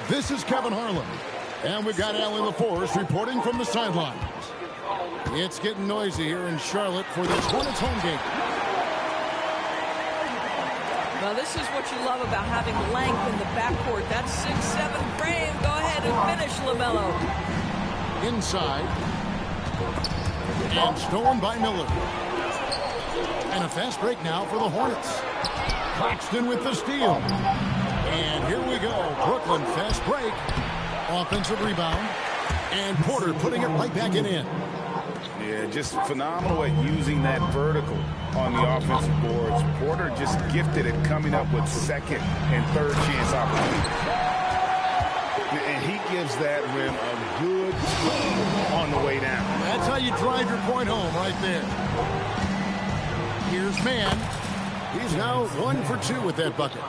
This is Kevin Harlan. And we've got Alan LaForce reporting from the sidelines. It's getting noisy here in Charlotte for this Hornets home game. Well, this is what you love about having length in the backcourt. That 6'7" frame. Go ahead and finish, LaMelo. Inside. And stolen by Miller. And a fast break now for the Hornets. Claxton with the steal. And here we go. Brooklyn fast break. Offensive rebound. And Porter putting it right back in. Yeah, just phenomenal at using that vertical on the offensive boards. Porter just gifted at coming up with second and third chance opportunities. And he gives that rim a good tug on the way down. That's how you drive your point home right there. Here's Mann. He's now 1 for 2 with that bucket.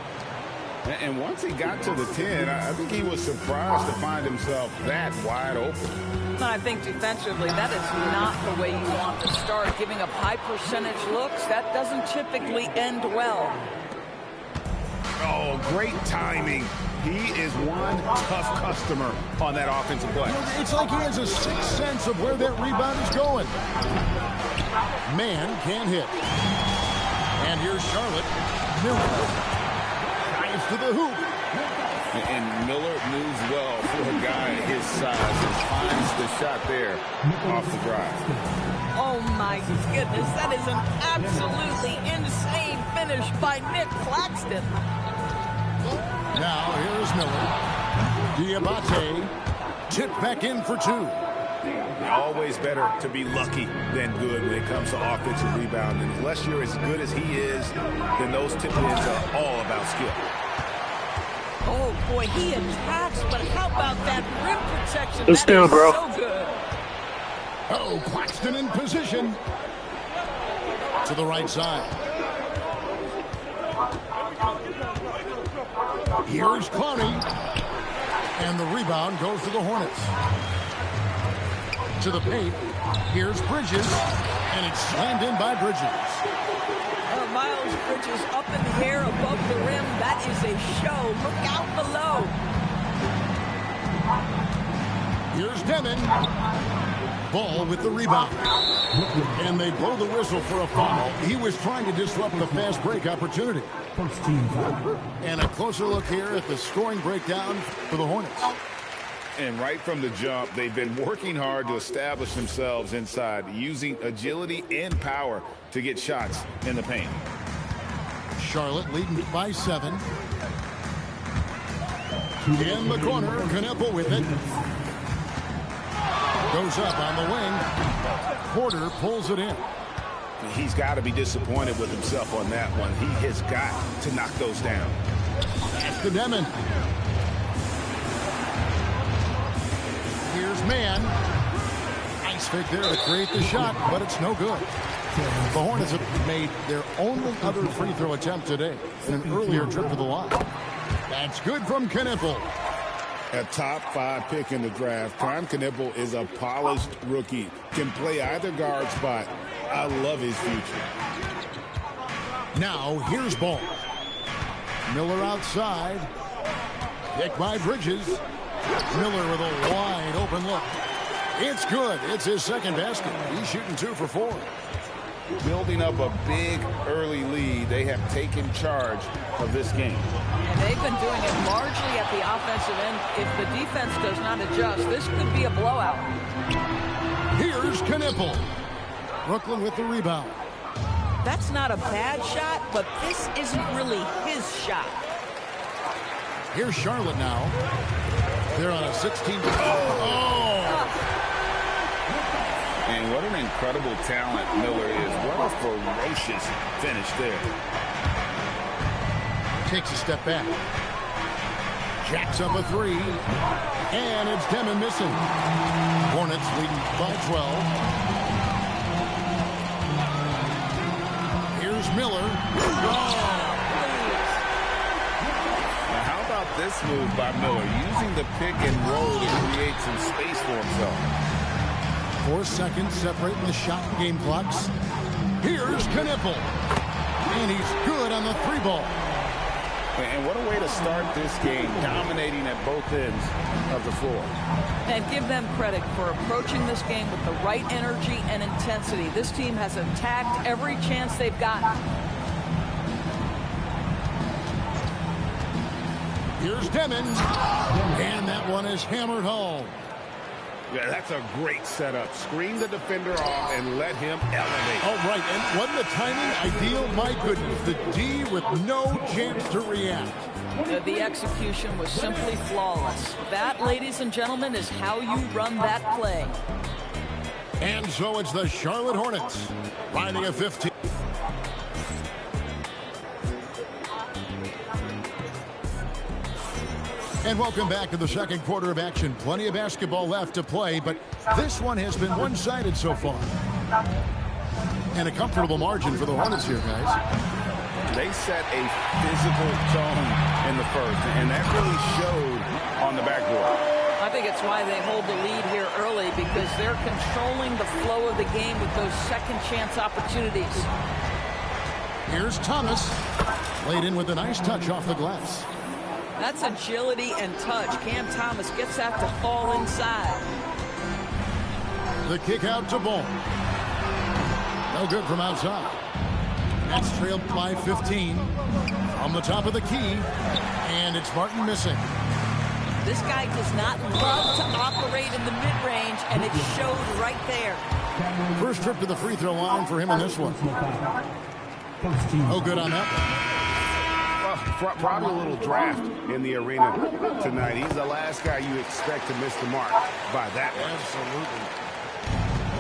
And once he got to the 10, I think he was surprised to find himself that wide open. I think defensively, that is not the way you want to start. Giving up high percentage looks, that doesn't typically end well. Oh, great timing. He is one tough customer on that offensive play. It's like he has a sixth sense of where that rebound is going. Mann can't hit. And here's Charlotte. Miller drives to the hoop. And Miller moves well for a guy his size and finds the shot there off the drive. Oh, my goodness. That is an absolutely insane finish by Nick Claxton. Now, here's Miller. Diabate tipped back in for 2. Always better to be lucky than good when it comes to offensive rebound. And unless you're as good as he is, then those tip-ins are all about skill. Oh, boy, he attacks, but how about that rim protection? Let's do it, bro. So good. Uh-oh, Claxton in position. To the right side. Here's Clowney. And the rebound goes to the Hornets. To the paint. Here's Bridges. And it's slammed in by Bridges. Miles Bridges up in the air above the rim. That is a show. Look out below. Here's Demon. Ball with the rebound. And they blow the whistle for a foul. He was trying to disrupt the fast break opportunity. And a closer look here at the scoring breakdown for the Hornets. And right from the jump, they've been working hard to establish themselves inside, using agility and power to get shots in the paint. Charlotte leading by 7. In the corner, Knueppel with it. Goes up on the wing. Porter pulls it in. He's got to be disappointed with himself on that one. He has got to knock those down. That's the Demon. Here's Mann. Nice fake there to create the shot, but it's no good. The Hornets have made their only other free throw attempt today in an earlier trip to the line. That's good from Knueppel. A top 5 pick in the draft. Prime Knueppel is a polished rookie. Can play either guard spot. I love his future. Now here's Ball. Miller outside. Picked by Bridges. Miller with a wide open look. It's good. It's his second basket. He's shooting 2 for 4. Building up a big early lead, they have taken charge of this game. And they've been doing it largely at the offensive end. If the defense does not adjust, this could be a blowout. Here's Knueppel. Brooklyn with the rebound. That's not a bad shot, but this isn't really his shot. Here's Charlotte now. They're on a 16. Oh! And what an incredible talent Miller is. What a ferocious finish there. Takes a step back. Jacks up a 3. And it's Demon missing. Hornets leading by 12. Here's Miller. Oh! Now how about this move by Miller? Using the pick and roll to create some space for himself. 4 seconds separating the shot and game clocks. Here's Knueppel. And he's good on the 3 ball. And what a way to start this game, dominating at both ends of the floor. And give them credit for approaching this game with the right energy and intensity. This team has attacked every chance they've gotten. Here's Demon, and that one is hammered home. Yeah, that's a great setup. Screen the defender off and let him elevate. Oh, right, and wasn't the timing ideal? My goodness, the D with no chance to react. The execution was simply flawless. That, ladies and gentlemen, is how you run that play. And so it's the Charlotte Hornets riding a 15. And welcome back to the second quarter of action. Plenty of basketball left to play, but this one has been one-sided so far. And a comfortable margin for the Hornets here, guys. They set a physical tone in the first, and that really showed on the backboard. I think it's why they hold the lead here early, because they're controlling the flow of the game with those second chance opportunities. Here's Thomas, laid in with a nice touch off the glass. That's agility and touch. Cam Thomas gets that to fall inside. The kick out to Ball. No good from outside. That's trailed by 15 from the top of the key, and it's Martin missing. This guy does not love to operate in the mid-range, and it showed right there. First trip to the free throw line for him in this one. No good on that one. Probably a little draft in the arena tonight. He's the last guy you expect to miss the mark by that much. Absolutely.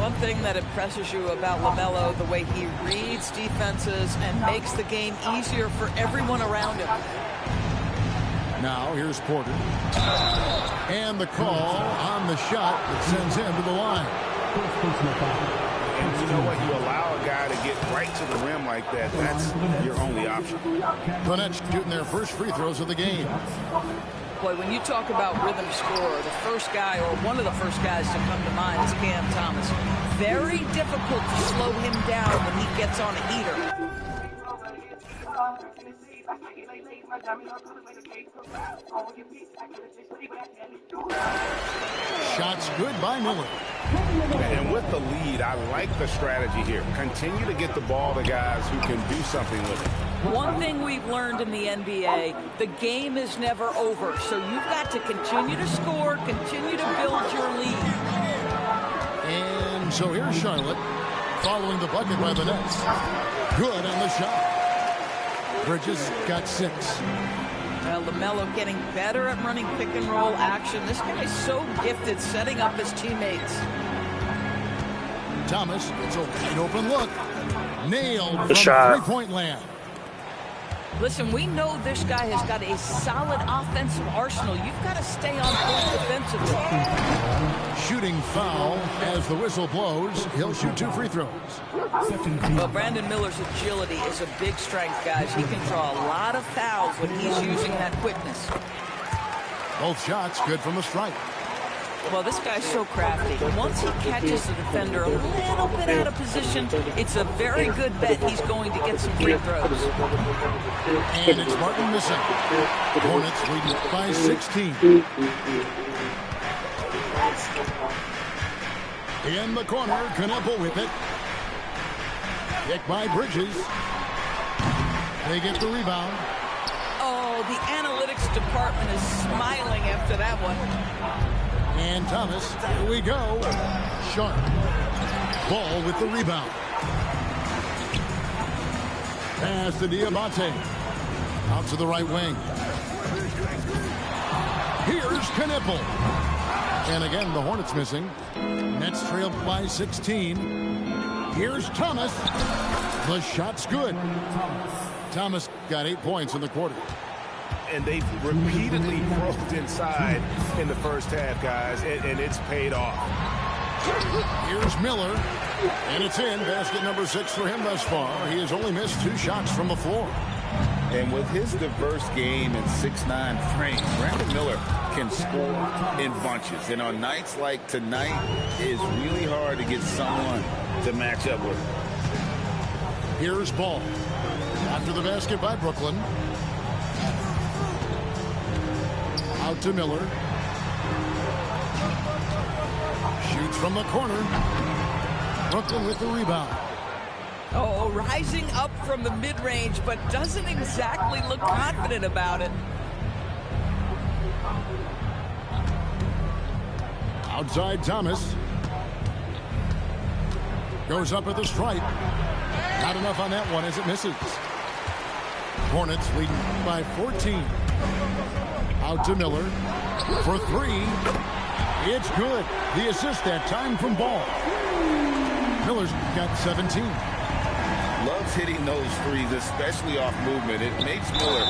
One thing that impresses you about LaMelo, the way he reads defenses and makes the game easier for everyone around him. Now here's Porter. And the call on the shot that sends him to the line. And you know what? You allow a guy to get right to the rim like that. That's your only option. The Nets shooting their first free throws of the game. Boy, when you talk about rhythm scorer, the first guy or one of the first guys to come to mind is Cam Thomas. Very difficult to slow him down when he gets on a heater. Shots good by Miller. And with the lead, I like the strategy here. Continue to get the ball to guys who can do something with it. One thing we've learned in the NBA, the game is never over. So you've got to continue to score, continue to build your lead. And so here's Charlotte following the bucket by the Nets. Good on the shot. Bridges got 6. Well, LaMelo getting better at running pick and roll action. This guy is so gifted setting up his teammates. Thomas gets a wide open look. Nailed The from shot. three-point land. Listen, we know this guy has got a solid offensive arsenal. You've got to stay on point defensively. Shooting foul as the whistle blows. He'll shoot 2 free throws. Well, Brandon Miller's agility is a big strength, guys. He can draw a lot of fouls when he's using that quickness. Both shots good from the stripe. Well, this guy's so crafty. Once he catches the defender a little bit out of position, it's a very good bet he's going to get some free throws. And it's Martin missing. Hornets leading by 16. In the corner, Knuppel with it. Kick by Bridges. They get the rebound. Oh, the analytics department is smiling after that one. And Thomas, here we go. Sharp. Ball with the rebound. Pass to Diabate. Out to the right wing. Here's Knuppel. And again, the Hornets missing. Nets trailed by 16. Here's Thomas. The shot's good. Thomas got 8 points in the quarter. And they've repeatedly broke inside in the first half, guys, and it's paid off. Here's Miller, and it's in. Basket number 6 for him thus far. He has only missed 2 shots from the floor. And with his diverse game and 6'9" frame, Brandon Miller can score in bunches. And on nights like tonight, it's really hard to get someone to match up with him. Here's Ball. After the basket by Brooklyn. Out to Miller. Shoots from the corner. Brooklyn with the rebound. Oh, rising up from the mid-range, but doesn't exactly look confident about it. Outside Thomas. Goes up at the stripe. Not enough on that one as it misses. Hornets leading by 14. Out to Miller for three. It's good. The assist that time from Ball. Miller's got 17. Loves hitting those threes, especially off movement. It makes Miller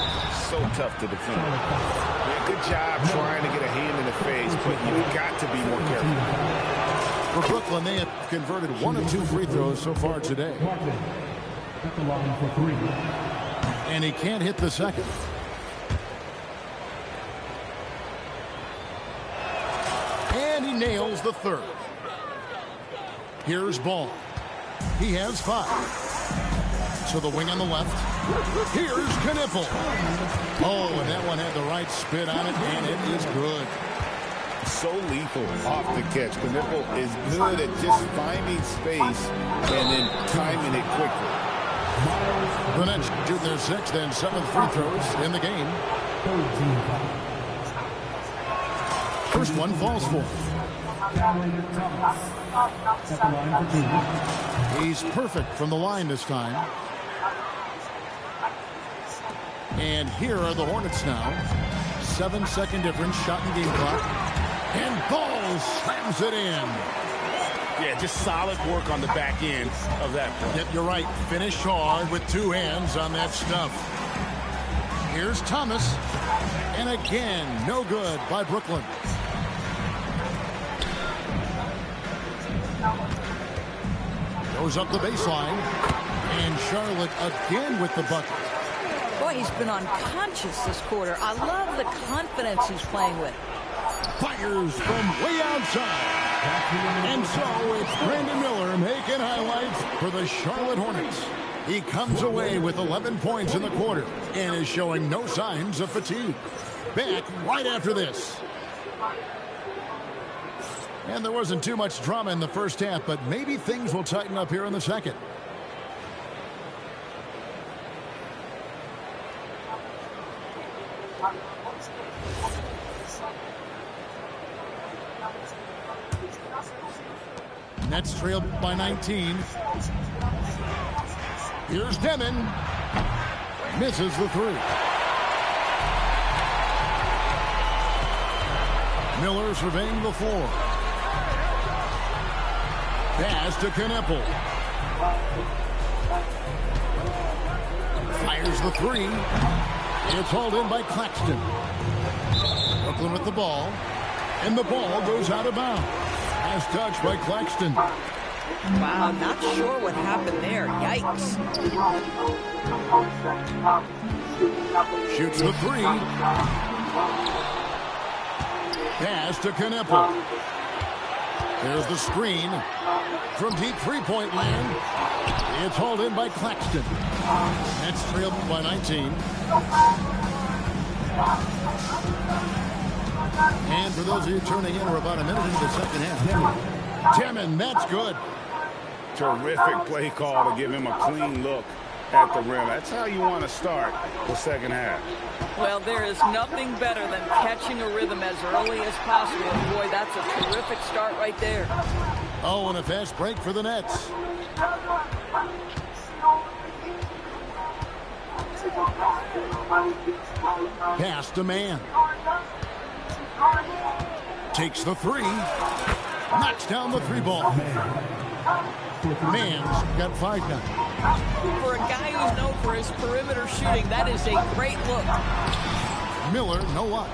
so tough to defend. Yeah, good job trying to get a hand in the face, but you've got to be more careful. For Brooklyn, they have converted 1 of 2 free throws so far today. And he can't hit the second. And he nails the third. Here's Ball. He has 5. To the wing on the left. Here's Knipple. Oh, and that one had the right spin on it, and it is good. So lethal off the catch. Knipple is good at just finding space and then timing it quickly. The Nets shooting their 6th and 7th free throws in the game. First one falls for him. He's perfect from the line this time. And here are the Hornets now. 7-second difference, shot and game clock. And Ball slams it in. Yeah, just solid work on the back end of that play. Yep, you're right. Finish hard with 2 hands on that stuff. Here's Thomas. And again, no good by Brooklyn. Goes up the baseline. And Charlotte again with the bucket. Boy, he's been unconscious this quarter. I love the confidence he's playing with. Fires from way outside. And so it's Brandon Miller making highlights for the Charlotte Hornets. He comes away with 11 points in the quarter and is showing no signs of fatigue. Back right after this. And there wasn't too much drama in the first half, but maybe things will tighten up here in the second. Nets trailed by 19. Here's Demon. Misses the 3. Miller surveying the floor. Pass to Knipple. Fires the 3. It's hauled in by Claxton. Brooklyn with the ball. And the ball goes out of bounds. Last touch by Claxton. Wow, not sure what happened there. Yikes. Shoots the 3. Pass to Knipple. There's the screen from deep three-point land. It's hauled in by Claxton. Nets trailed by 19. And for those of you turning in, we're about a minute into the second half. Demon, that's good. Terrific play call to give him a clean look at the rim. That's how you want to start the second half. Well, there is nothing better than catching a rhythm as early as possible. And boy, that's a terrific start right there. Oh, and a fast break for the Nets. Pass to Mann. Takes the 3. Knocks down the 3 ball. Mann's got 5 now. For a guy who's known for his perimeter shooting, that is a great look. Miller, no luck.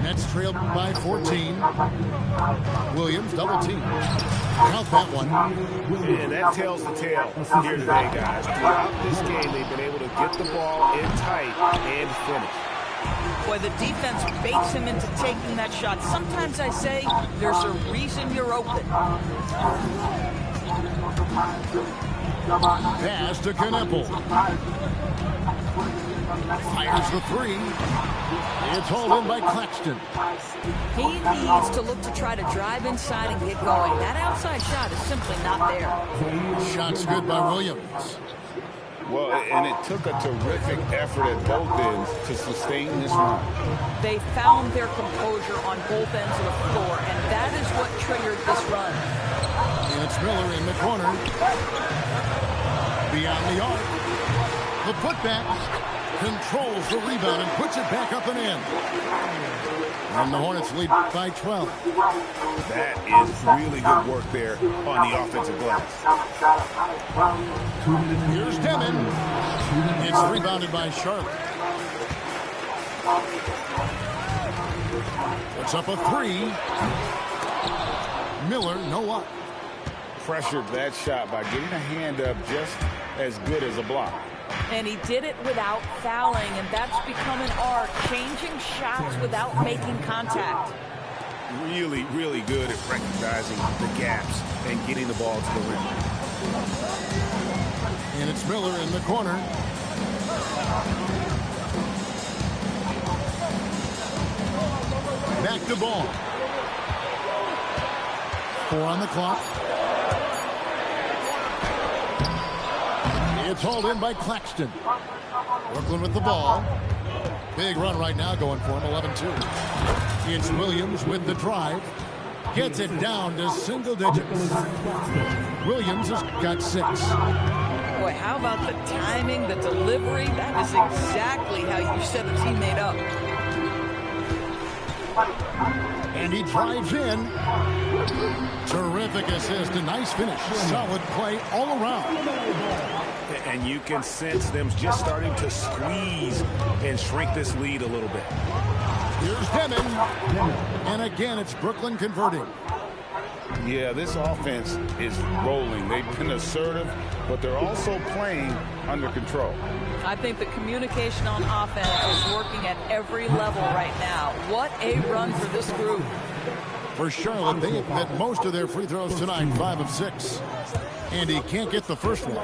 Nets trailed by 14. Williams double team. Count that one. Yeah, that tells the tale here today, guys. Throughout this game, they've been able to get the ball in tight and finish. Boy, the defense baits him into taking that shot. Sometimes I say there's a reason you're open. Pass to Knipple. Fires the three. It's hauled in by Claxton. He needs to look to try to drive inside and get going. That outside shot is simply not there. Shot's good by Williams. Well, and it took a terrific effort at both ends to sustain this run. They found their composure on both ends of the floor, and that is what triggered this run. And it's Miller in the corner. Beyond the arc. The putback controls the rebound and puts it back up and in. And the Hornets lead by 12. That is really good work there on the offensive glass. Here's Demon. It's rebounded by Charlotte. Puts up a three. Miller, no luck. Pressured that shot by getting a hand up just as good as a block. And he did it without fouling, and that's become an art, changing shots without making contact. Really, really good at recognizing the gaps and getting the ball to the rim. And it's Miller in the corner. Back to ball. 4 on the clock. It's hauled in by Claxton. Brooklyn with the ball. Big run right now going for him, 11-2. It's Williams with the drive. Gets it down to single digits. Williams has got 6. Boy, how about the timing, the delivery? That is exactly how you set a teammate up. And he drives in. Terrific assist, a nice finish. Solid play all around. And you can sense them just starting to squeeze and shrink this lead a little bit. Here's Demon. And again, it's Brooklyn converting. Yeah, this offense is rolling. They've been assertive, but they're also playing under control. I think the communication on offense is working at every level right now. What a run for this group. For Charlotte, they admit most of their free throws tonight, 5 of 6. And he can't get the first one.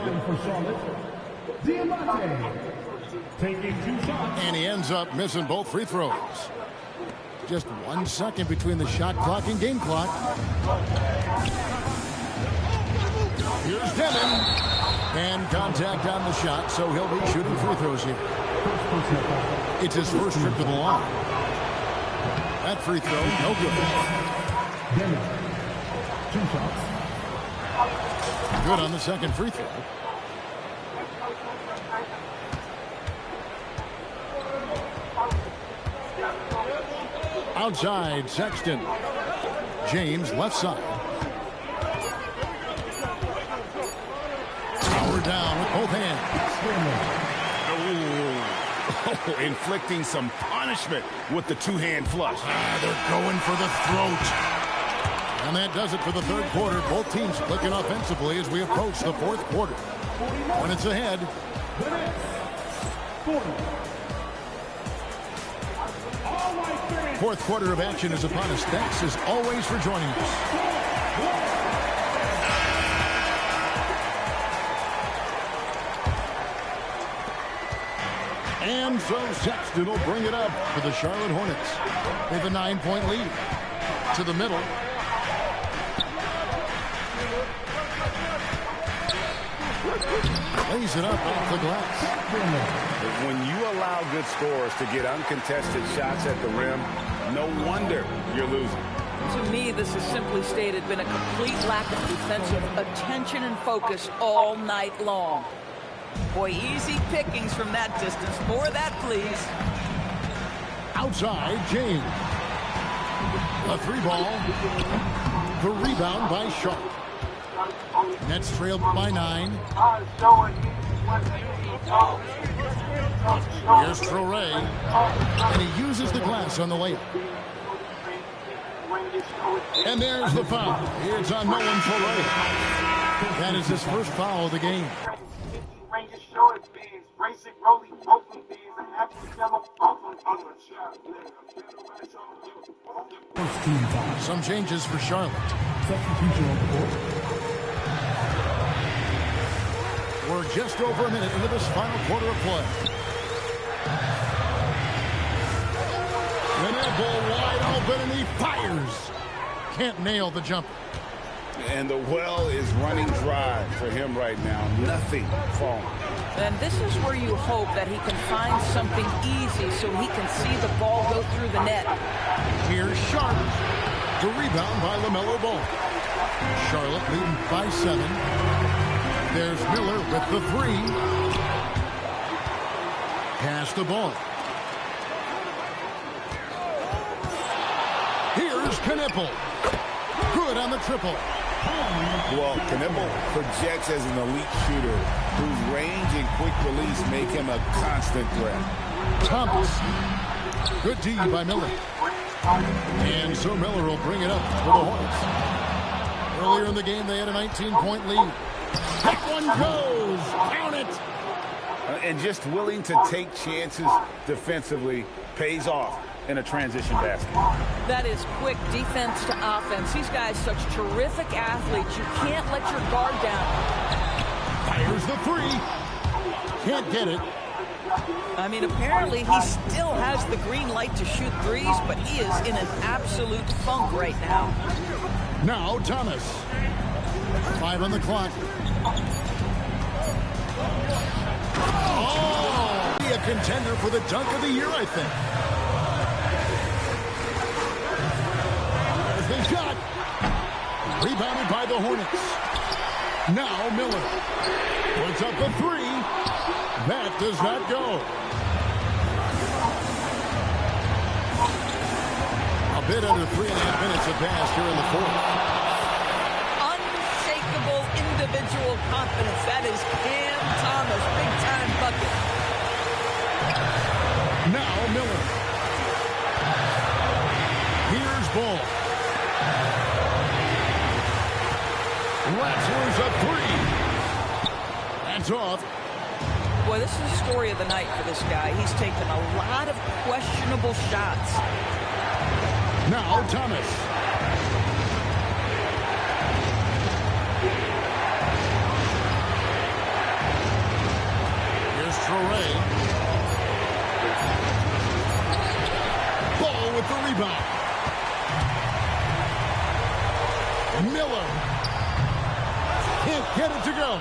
And he ends up missing both free throws. Just 1 second between the shot clock and game clock. Here's Demon. And contact on the shot, so he'll be shooting free throws here. It's his first trip to the line. That free throw, no good. Demon, 2 shots. Good on the second free throw. Outside, Sexton. James, left side. Power down with both hands. Oh, inflicting some punishment with the two-hand flush. They're going for the throat. And that does it for the third quarter. Both teams clicking offensively as we approach the fourth quarter. Hornets ahead. Fourth quarter of action is upon us. Thanks as always for joining us. And so Sexton will bring it up for the Charlotte Hornets. They have a 9-point lead. To the middle. Lays it up off the glass. When you allow good scorers to get uncontested shots at the rim, no wonder you're losing. To me, this has simply stated been a complete lack of defensive attention and focus all night long. Boy, easy pickings from that distance. More of that, please. Outside, James. A 3-ball. The rebound by Sharp. Nets trailed by 9. Here's Traoré. And he uses the glass on the layup. And there's the foul. It's on Nolan Traoré. That is his first foul of the game. Some changes for Charlotte. We're just over a minute into this final quarter of play. Bull wide open, and he fires. Can't nail the jumper. And the well is running dry for him right now. Nothing falling. And this is where you hope that he can find something easy so he can see the ball go through the net. Here's Sharp. The rebound by LaMelo Ball. Charlotte leading by 7. There's Miller with the 3. Pass the ball. Here's Knipple. Good on the triple. Well, Knipple projects as an elite shooter whose range and quick release make him a constant threat. Thomas. Good D by Miller. And so Miller will bring it up for the Hornets. Earlier in the game, they had a 19-point lead. That one goes. Count it. And just willing to take chances defensively pays off in a transition basket. That is quick defense to offense. These guys such terrific athletes. You can't let your guard down. Fires the 3. Can't get it. I mean, apparently he still has the green light to shoot threes, but he is in an absolute funk right now. Now Thomas. 5 on the clock. Oh! Be a contender for the dunk of the year, I think. There's the shot. Rebounded by the Hornets. Now Miller. Puts up the 3. That does not go. A bit under 3.5 minutes have passed here in the fourth. Unshakable individual confidence. That is Cam Thomas. Big-time bucket. Now Miller. Here's Ball. Rattler's a 3. That's off. Boy, this is the story of the night for this guy. He's taken a lot of questionable shots. Now Thomas. Here's Traore. Ball with the rebound. Miller. Can't get it to go.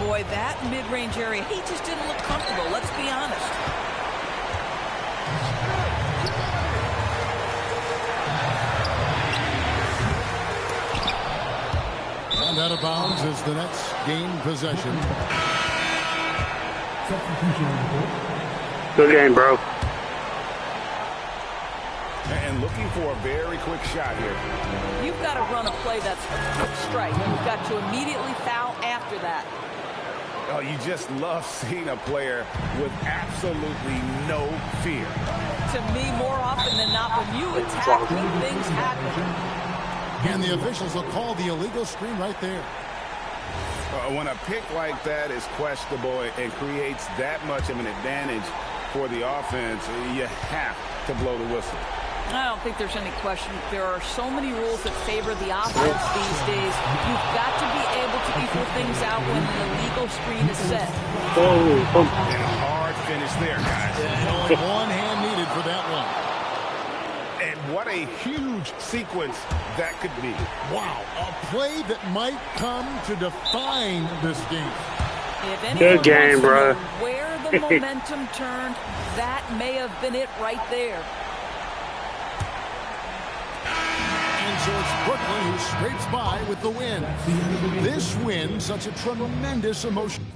Boy, that mid-range area, he just didn't look comfortable. Let's be honest. And out of bounds as the Nets gain possession. Good game, bro. And looking for a very quick shot here. You've got to run a play that's a quick strike. You've got to immediately foul after that. Oh, you just love seeing a player with absolutely no fear. To me, more often than not, when you attack, good things happen. And the officials will call the illegal screen right there. When a pick like that is questionable and creates that much of an advantage for the offense, you have to blow the whistle. I don't think there's any question. There are so many rules that favor the offense these days. You've got to be able to equal things out when the illegal screen is set. And a hard finish there, guys. Only one hand needed for that one. And what a huge sequence that could be. Wow, a play that might come to define this game. If anyone Good game, wants to bro. know where the momentum turned, that may have been it right there. And so it's Brooklyn who scrapes by with the win. This win, such a tremendous emotion.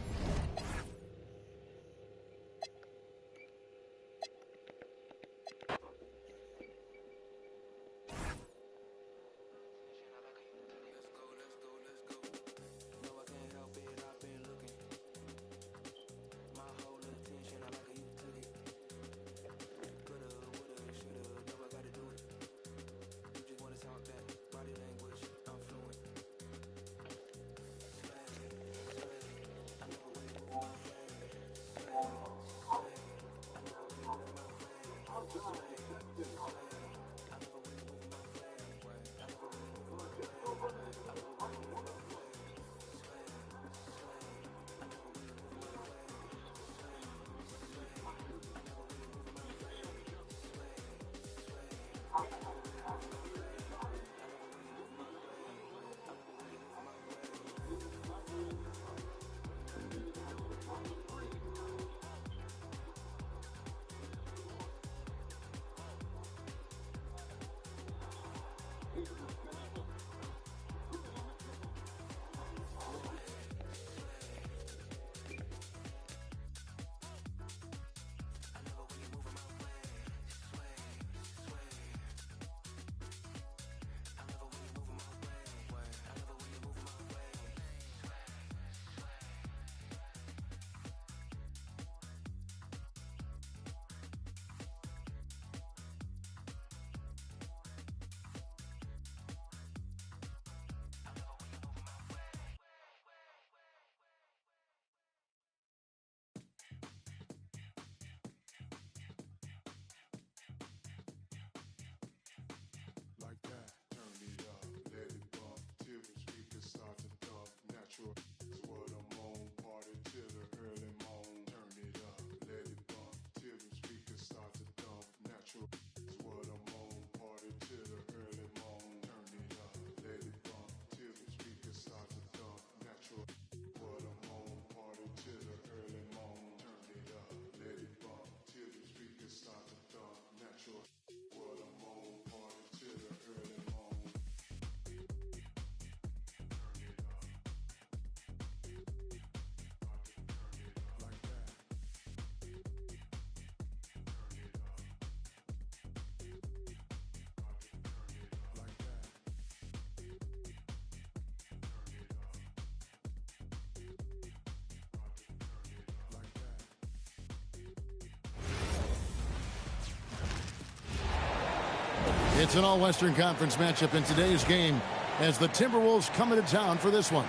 It's an all-Western Conference matchup in today's game as the Timberwolves come into town for this one.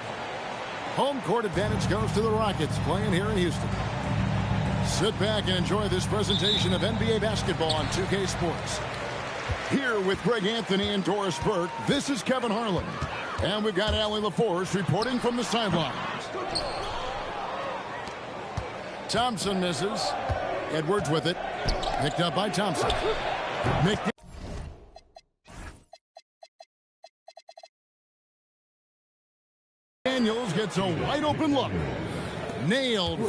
Home court advantage goes to the Rockets playing here in Houston. Sit back and enjoy this presentation of NBA basketball on 2K Sports. Here with Greg Anthony and Doris Burke, this is Kevin Harlan. And we've got Allie LaForce reporting from the sidelines. Thompson misses. Edwards with it. Picked up by Thompson. McDaniels gets a wide open look. Nailed from